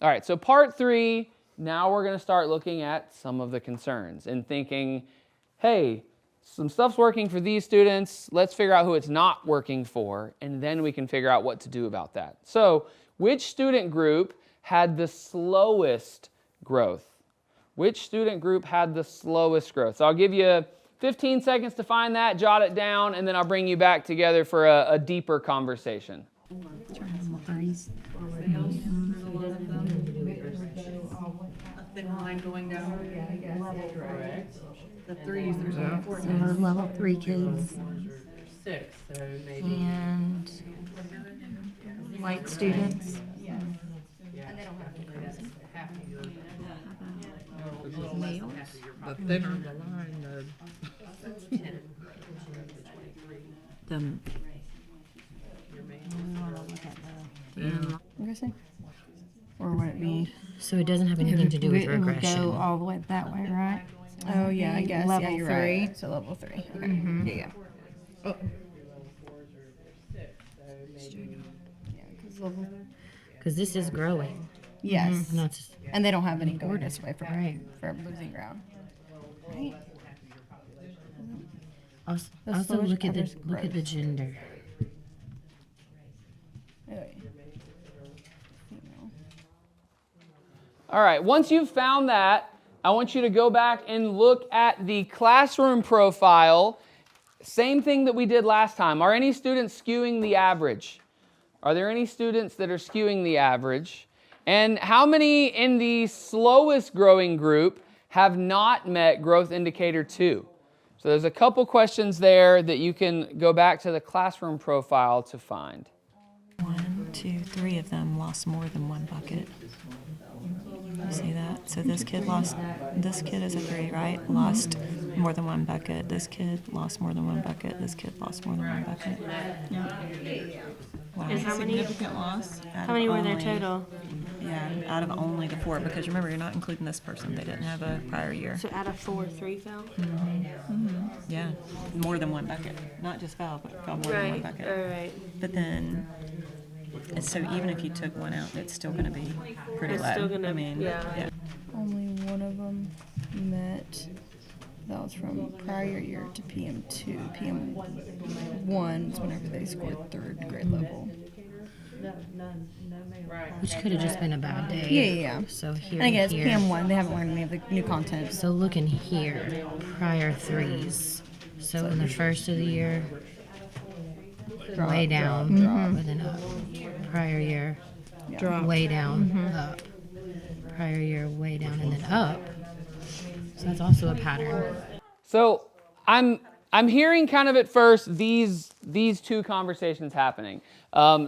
All right, so part 3, now we're going to start looking at some of the concerns and thinking, hey, some stuff's working for these students. Let's figure out who it's not working for, and then we can figure out what to do about that. So, which student group had the slowest growth? Which student group had the slowest growth? So I'll give you 15 seconds to find that, jot it down, and then I'll bring you back together for a deeper conversation. A thin line going down. The threes, there's a four. So level 3 kids 6, so maybe. and white students. And they don't have half of your. Males. The thinner the line, Them. I'm guessing. Or would it be? So it doesn't have anything to do with It would regression. go all the way that way, right? Oh yeah, I guess. Level Yeah, you're 3. right. So level 3. Okay. Yeah. Oh. Yeah, because level. Because this is growing. Yes. Not just, And they don't have any going this way Right. for losing ground. Right. also The slowest look at covers the growth. gender. Oh, yeah. Female. All right, once you've found that, I want you to go back and look at the classroom profile. Same thing that we did last time. Are any students skewing the average? Are there any students that are skewing the average? And how many in the slowest growing group have not met growth indicator 2? So there's a couple questions there that you can go back to the classroom profile to find. 1, 2, 3 of them lost more than one bucket. You see that? So this kid is a 3, right? Lost more than one bucket. This kid lost more than one bucket. This kid lost more than one bucket. Wow. And how many? Significant loss. How many were there total? Yeah, out of only the 4, because remember, you're not including this person. They didn't have a prior year. So out of 4, 3 fell. Yeah, more than one bucket. Not just fell, but fell more than one bucket. All right. But then, and so even if you took one out, it's still going to be pretty It's low. still gonna- I mean, yeah. Only one of them met. That was from prior year to PM2. PM1 is whenever they scored 3rd grade level. Which could have just been a bad day. Yeah. So here And again, it's here. PM1. They haven't learned any of the new content. So look in here, prior 3s. So in the first of the year, way down, but then up. Prior year, way down, up. Prior year, way down, and then up. So that's also a pattern. So I'm hearing kind of at first these two conversations happening.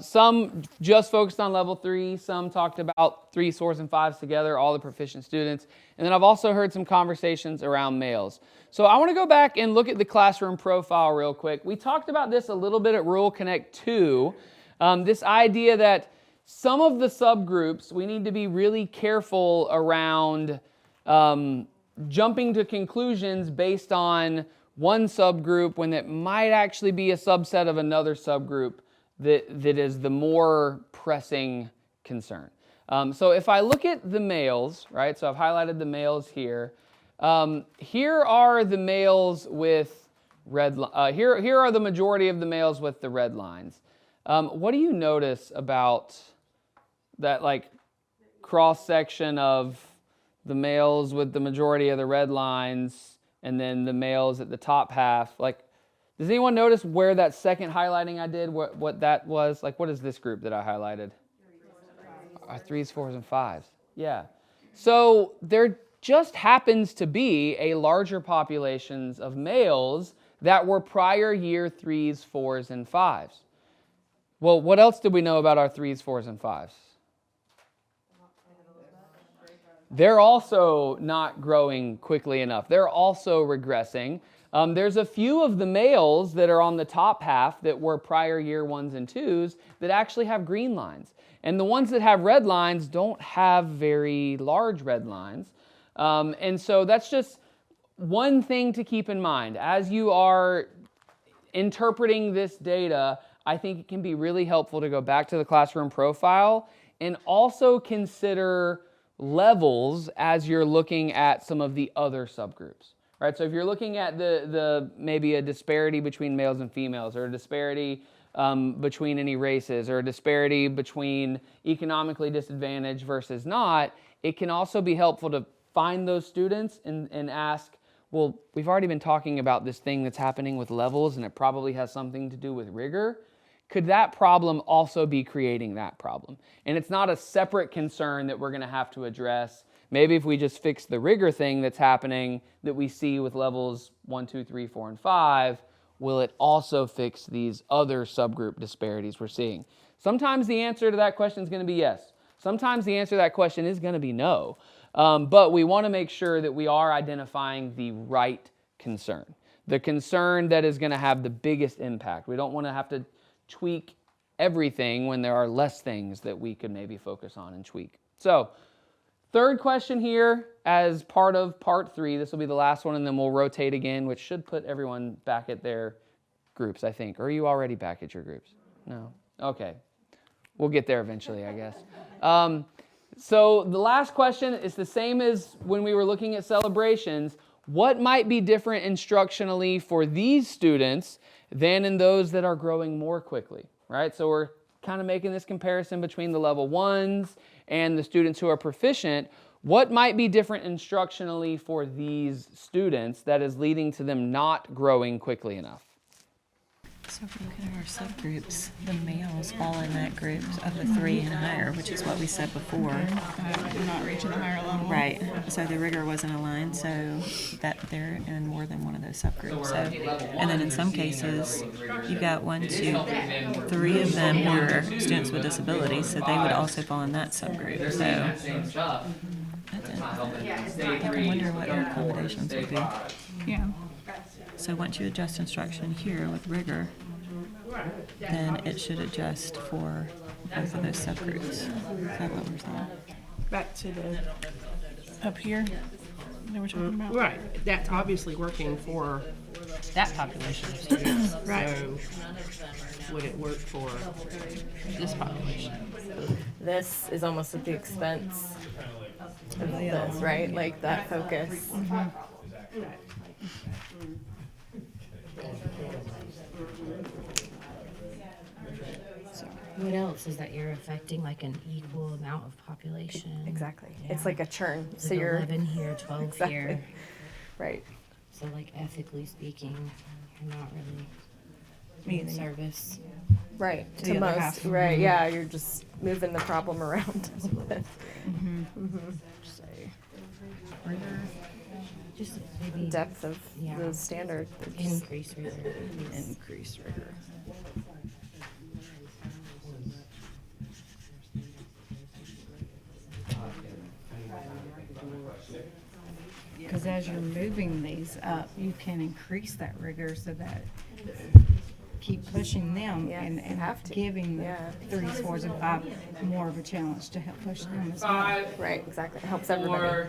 Some just focused on level 3. Some talked about 3s, 4s, and 5s together, all the proficient students. And then I've also heard some conversations around males. So I want to go back and look at the classroom profile real quick. We talked about this a little bit at Rural Connect 2. This idea that some of the subgroups, we need to be really careful around jumping to conclusions based on one subgroup when it might actually be a subset of another subgroup that is the more pressing concern. So if I look at the males, right, so I've highlighted the males here. Here are the males with red, here are the majority of the males with the red lines. What do you notice about that, like, cross-section of the males with the majority of the red lines and then the males at the top half? Like, does anyone notice where that second highlighting I did, what that was? Like, what is this group that I highlighted? 3s, 4s, and 5s. Yeah. So there just happens to be a larger populations of males that were prior year 3s, 4s, and 5s. Well, what else did we know about our 3s, 4s, and 5s? They're also not growing quickly enough. They're also regressing. There's a few of the males that are on the top half that were prior year 1s and 2s that actually have green lines. And the ones that have red lines don't have very large red lines. And so that's just one thing to keep in mind. As you are interpreting this data, I think it can be really helpful to go back to the classroom profile and also consider levels as you're looking at some of the other subgroups. Right? So if you're looking at the maybe a disparity between males and females, or a disparity between any races, or a disparity between economically disadvantaged versus not, it can also be helpful to find those students and ask, well, we've already been talking about this thing that's happening with levels, and it probably has something to do with rigor. Could that problem also be creating that problem? And it's not a separate concern that we're going to have to address. Maybe if we just fix the rigor thing that's happening that we see with levels 1, 2, 3, 4, and 5, will it also fix these other subgroup disparities we're seeing? Sometimes the answer to that question is going to be yes. Sometimes the answer to that question is going to be no. But we want to make sure that we are identifying the right concern, the concern that is going to have the biggest impact. We don't want to have to tweak everything when there are less things that we could maybe focus on and tweak. So, third question here as part of part 3. This will be the last one, and then we'll rotate again, which should put everyone back at their groups, I think. Or are you already back at your groups? No? Okay. We'll get there eventually, I guess. So the last question is the same as when we were looking at celebrations. What might be different instructionally for these students than in those that are growing more quickly, right? So we're kind of making this comparison between the level 1s and the students who are proficient. What might be different instructionally for these students that is leading to them not growing quickly enough? So if we look at our subgroups, the males fall in that group of the 3 and higher, which is what we said before. We're not reaching a higher level. Right. So the rigor wasn't aligned, so that they're in more than one of those subgroups. So, and then in some cases, you've got 1, 2, 3 of them who are students with disabilities, so they would also fall in that subgroup. So I wonder what their accommodations would be. Yeah. So once you adjust instruction here with rigor, then it should adjust for both of those subgroups. Is that what we're saying? Back to the, Up here, that we're talking about. right, that's obviously working for that population of students. Right. So would it work for this population? This is almost at the expense of this, right? Like that focus. What else is that you're affecting like an equal amount of population? Exactly. Yeah. It's like a churn. It's So like you're 11 here, 12 Exactly. here. right. So like ethically speaking, you're not really in Meaning. service. Right. To To the other most. half. Right. Yeah. You're just moving the problem around. Just maybe Depth of Yeah. the standard. It's just- increase rigor. Increase rigor. Because as you're moving these up, you can increase that rigor so that keep pushing them Yes, and you have to. giving the Yeah. 3s, 4s, and 5 more of a challenge to help push them as well. Right. Exactly. It helps everybody. 4,